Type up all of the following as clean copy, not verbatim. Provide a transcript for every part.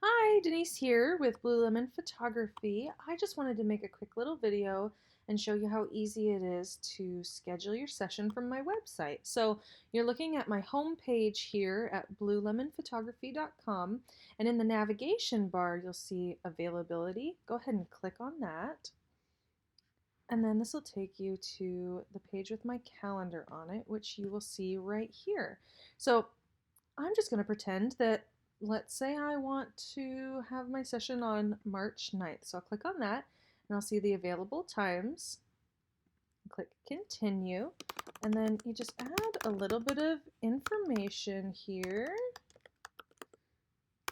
Hi, Denise here with Blue Lemon Photography. I just wanted to make a quick little video and show you how easy it is to schedule your session from my website. So you're looking at my home page here at bluelemonphotography.com, and in the navigation bar you'll see availability. Go ahead and click on that. And then this will take you to the page with my calendar on it, which you will see right here. So I'm just going to pretend that, let's say I want to have my session on March 9th. So I'll click on that and I'll see the available times. Click continue, and then you just add a little bit of information here,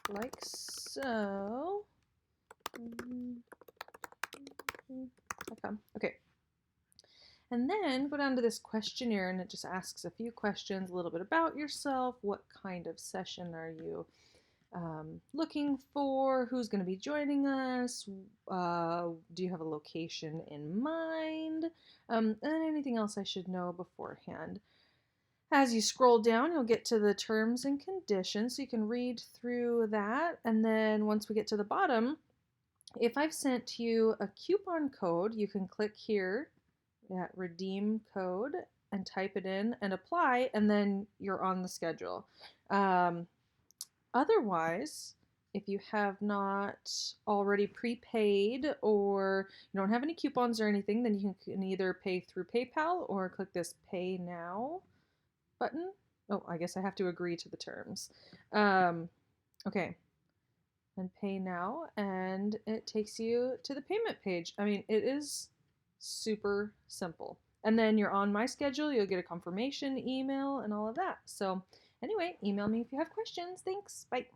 like so. Okay. And then go down to this questionnaire and it just asks a few questions, a little bit about yourself. What kind of session are you looking for? Who's going to be joining us? Do you have a location in mind? And anything else I should know beforehand. As you scroll down, you'll get to the terms and conditions, so you can read through that. And then once we get to the bottom, if I've sent you a coupon code, you can click here at redeem code and type it in and apply, and then you're on the schedule. Um, Otherwise, if you have not already prepaid or you don't have any coupons or anything, then you can either pay through PayPal or click this Pay Now button. Oh, I guess I have to agree to the terms. Okay, and Pay Now, and it takes you to the payment page. I mean, it is super simple. And then you're on my schedule, you'll get a confirmation email and all of that. So, anyway, email me if you have questions. Thanks. Bye.